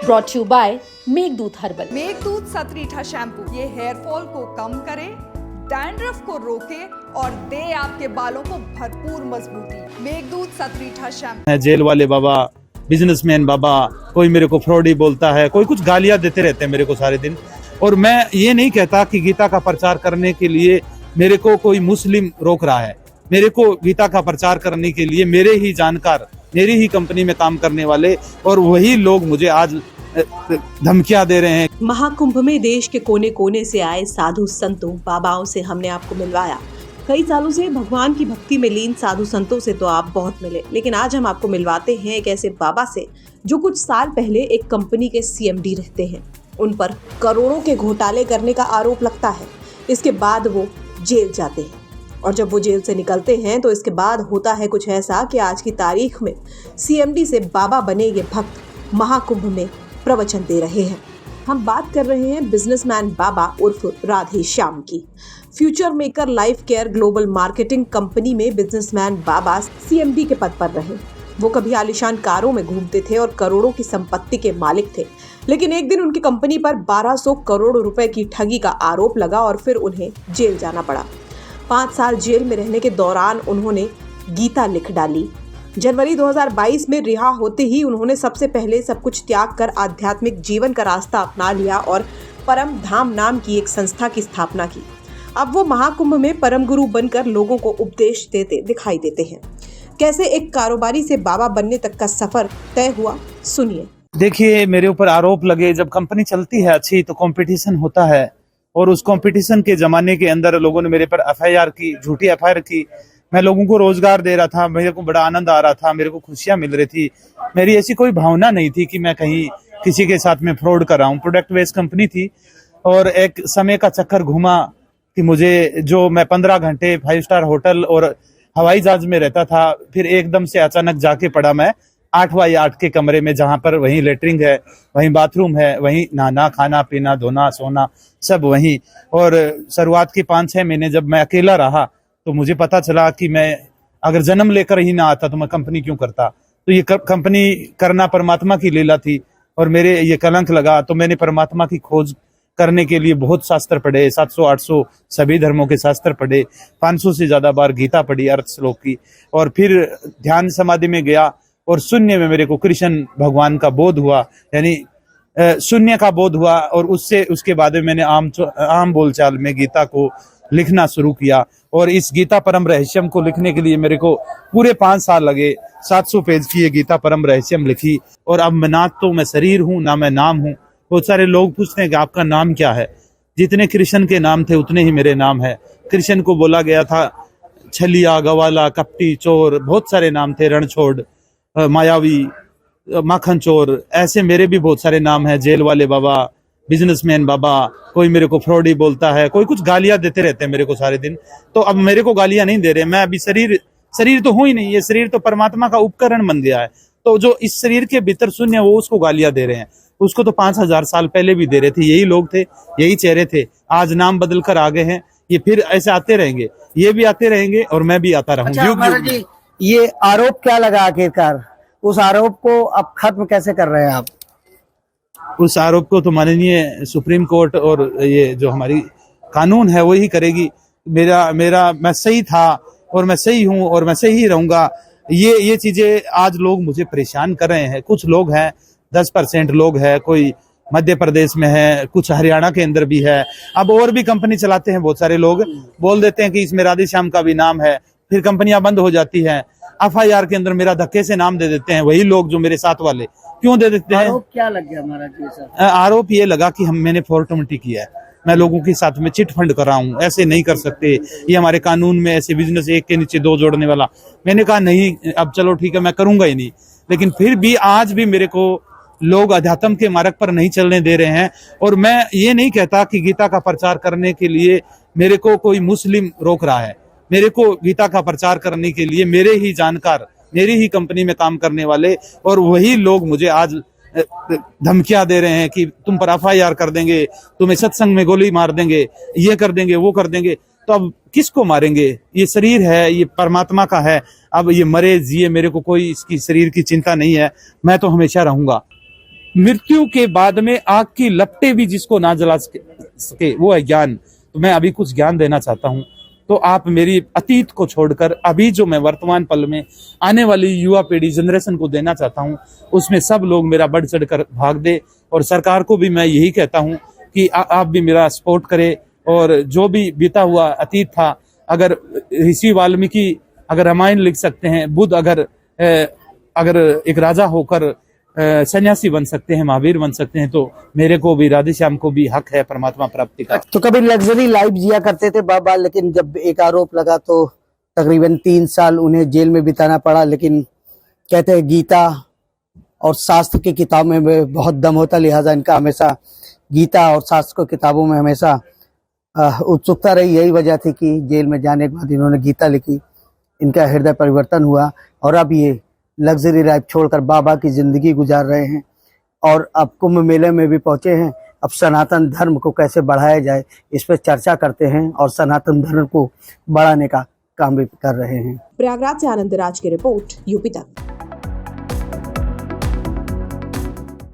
Brought you by Meghdoot herbal. Meghdoot सतरीठा shampoo ये hair fall को कम करे, डैंड्रफ को रोके और दे आपके बालों को भरपूर मजबूती। मेघदूत सतरीठा शैम्पू। जेल वाले बाबा, बिजनेसमैन बाबा, कोई मेरे को फ्रॉडी बोलता है, कोई कुछ गालियां देते रहते हैं मेरे को सारे दिन। और मैं ये नहीं कहता कि गीता का प्रचार करने के लिए मेरे को कोई मुस्लिम रोक रहा है। मेरे को गीता का प्रचार करने के लिए मेरे ही जानकार, मेरी ही कंपनी में काम करने वाले और वही लोग मुझे आज धमकियां दे रहे हैं। महाकुंभ में देश के कोने कोने से आए साधु संतों बाबाओं से हमने आपको मिलवाया। कई सालों से भगवान की भक्ति में लीन साधु संतों से तो आप बहुत मिले, लेकिन आज हम आपको मिलवाते हैं एक ऐसे बाबा से जो कुछ साल पहले एक कंपनी के सीएमडी रहते हैं। उन पर करोड़ों के घोटाले करने का आरोप लगता है। इसके बाद वो जेल जाते हैं और जब वो जेल से निकलते हैं तो इसके बाद होता है कुछ ऐसा कि आज की तारीख में सीएमडी से बाबा बने ये भक्त महाकुंभ में प्रवचन दे रहे हैं। हम बात कर रहे हैं बिजनेसमैन बाबा उर्फ राधे श्याम की। Future maker life care global marketing company में बिजनेसमैन बाबा सीएमडी के पद पर रहे। वो कभी आलीशान कारों में घूमते थे और करोड़ों की संपत्ति के मालिक थे, लेकिन एक दिन उनकी कंपनी पर 1200 करोड़ रुपए की ठगी का आरोप लगा और फिर उन्हें जेल जाना पड़ा। 5 साल जेल में रहने के दौरान उन्होंने गीता लिख डाली। जनवरी 2022 में रिहा होते ही उन्होंने सबसे पहले सब कुछ त्याग कर आध्यात्मिक जीवन का रास्ता अपना लिया और परम धाम नाम की एक संस्था की स्थापना की। अब वो महाकुंभ में परम गुरु बनकर लोगों को उपदेश देते दिखाई देते हैं। कैसे एक कारोबारी से बाबा बनने तक का सफर तय हुआ, सुनिए। देखिए, मेरे ऊपर आरोप लगे। जब कंपनी चलती है अच्छी तो कंपटीशन होता है और उस कंपटीशन के जमाने के अंदर लोगों ने मेरे पर एफआईआर की, झूठी एफआईआर की। मैं लोगों को रोजगार दे रहा था, मेरे को बड़ा आनंद आ रहा था, मेरे को खुशियां मिल रही थी। मेरी ऐसी कोई भावना नहीं थी कि मैं कहीं किसी के साथ में फ्रॉड कर रहा हूँ। प्रोडक्ट बेस्ड कंपनी थी और एक समय का चक्कर घुमा कि मुझे जो मैं 15 घंटे 5 स्टार होटल और हवाई जहाज में रहता था, फिर एकदम से अचानक जाके पड़ा मैं 8x8 के कमरे में, जहां पर वहीं लेटरिंग है, वहीं बाथरूम है, वहीं नहाना, खाना पीना, धोना, सोना सब वहीं। और शुरुआत के 5-6 महीने जब मैं अकेला रहा तो मुझे पता चला कि मैं अगर जन्म लेकर ही ना आता तो मैं कंपनी क्यों करता। तो ये कंपनी करना परमात्मा की लीला थी और मेरे ये कलंक लगा। तो मैंने परमात्मा की खोज करने के लिए बहुत शास्त्र पढ़े, 700-800 सभी धर्मों के शास्त्र पढ़े, 500 से ज्यादा बार गीता पढ़ी अर्थ श्लोक की। और फिर ध्यान समाधि में गया और शून्य में मेरे को कृष्ण भगवान का बोध हुआ, यानी शून्य का बोध हुआ। और उसके बाद में मैंने आम बोलचाल में गीता को लिखना शुरू किया। और इस गीता परम रहस्यम को लिखने के लिए मेरे को पूरे 5 साल लगे। 700 पेज की ये गीता परम रहस्यम लिखी। और अब ना तो मैं शरीर हूँ ना मैं नाम हूँ। बहुत सारे लोग पूछते हैं कि आपका नाम क्या है। जितने कृष्ण के नाम थे उतने ही मेरे नाम है। कृष्ण को बोला गया था छलिया, गवाला, कपटी, चोर, बहुत सारे नाम थे, रणछोड़, मायावी, माखन चोर, ऐसे मेरे भी बहुत सारे नाम हैं। जेल वाले बाबा, बिजनेसमैन बाबा, कोई मेरे को फ्रॉडी बोलता है, कोई कुछ गालियां देते रहते हैं मेरे को सारे दिन। तो अब मेरे को गालियां नहीं दे रहे। मैं अभी शरीर तो हूं ही नहीं। ये शरीर तो परमात्मा का उपकरण बन गया है। तो जो इस शरीर के भीतर शून्य, वो उसको गालियां दे रहे हैं। उसको तो 5000 साल पहले भी दे रहे थे। यही लोग थे, यही चेहरे थे। आज नाम बदल कर आ गए हैं। ये फिर ऐसे आते रहेंगे, ये भी आते रहेंगे और मैं भी आता रहूंगा। अच्छा महाराज जी, ये आरोप क्या लगा आखिरकार? उस आरोप को अब खत्म कैसे कर रहे हैं आप? उस आरोप को तो माननीय सुप्रीम कोर्ट और ये जो हमारी कानून है वही करेगी। मैं सही था और मैं सही हूं और मैं सही रहूंगा। ये चीजें आज लोग मुझे परेशान कर रहे हैं। कुछ लोग हैं, 10% लोग हैं, कोई मध्य प्रदेश में है, कुछ हरियाणा के अंदर भी है। अब और भी कंपनी चलाते हैं बहुत सारे लोग, बोल देते हैं कि इसमें राधे श्याम का भी नाम है, फिर कंपनियां बंद हो जाती हैं। एफआईआर के अंदर मेरा धक्के से नाम दे देते हैं वही लोग जो मेरे साथ वाले। क्यों दे देते हैं? आरोप क्या लग गया महाराज जी सर? आरोप ये लगा कि मैंने 420 किया है, मैं लोगों के साथ में चिट फंड कर रहा हूँ। ऐसे नहीं कर सकते, ये हमारे कानून में ऐसे बिजनेस एक के नीचे 2 जोड़ने वाला। मैंने कहा नहीं, अब चलो ठीक है, मैं करूंगा ही नहीं। लेकिन फिर भी आज भी मेरे को लोग अध्यात्म के मार्ग पर नहीं चलने दे रहे हैं। और मैं ये नहीं कहता कि गीता का प्रचार करने के लिए मेरे को कोई मुस्लिम रोक रहा है। मेरे को गीता का प्रचार करने के लिए मेरे ही जानकार, मेरी ही कंपनी में काम करने वाले और वही लोग मुझे आज धमकियां दे रहे हैं कि तुम पर एफआईआर कर देंगे, तुम्हें सत्संग में गोली मार देंगे, ये कर देंगे, वो कर देंगे। तो अब किसको मारेंगे? ये शरीर है, ये परमात्मा का है। अब ये मरे जिए, मेरे को कोई इसकी शरीर की चिंता नहीं है। मैं तो हमेशा रहूंगा। मृत्यु के बाद में आग की लपटें भी जिसको ना जला सके वो है ज्ञान। तो मैं अभी कुछ ज्ञान देना चाहता हूं। तो आप मेरी अतीत को छोड़कर अभी जो मैं वर्तमान पल में आने वाली युवा पीढ़ी जनरेशन को देना चाहता हूं, उसमें सब लोग मेरा बढ़ चढ़ कर भाग दे। और सरकार को भी मैं यही कहता हूं कि आप भी मेरा सपोर्ट करें। और जो भी बीता हुआ अतीत था, अगर ऋषि वाल्मीकि अगर रामायण लिख सकते हैं, बुद्ध अगर एक राजा होकर सन्यासी बन सकते हैं, महावीर बन सकते हैं, तो मेरे को भी, राधेश्याम को भी हक है परमात्मा प्राप्ति का। तो कभी लग्जरी लाइफ जिया करते थे बाबा, लेकिन जब एक आरोप लगा तो तकरीबन 3 साल उन्हें जेल में बिताना पड़ा। लेकिन कहते हैं गीता और शास्त्र की किताबों में बहुत दम होता, लिहाजा इनका हमेशा गीता और शास्त्र की किताबों में हमेशा उत्सुकता रही। यही वजह थी कि जेल में जाने के बाद इन्होंने गीता लिखी, इनका हृदय परिवर्तन हुआ और अब ये लग्जरी लाइफ छोड़कर बाबा की जिंदगी गुजार रहे हैं। और अब कुंभ मेले में भी पहुंचे हैं। अब सनातन धर्म को कैसे बढ़ाया जाए इस पर चर्चा करते हैं और सनातन धर्म को बढ़ाने का काम भी कर रहे हैं। प्रयागराज से आनंद राज की रिपोर्ट, यूपी तक।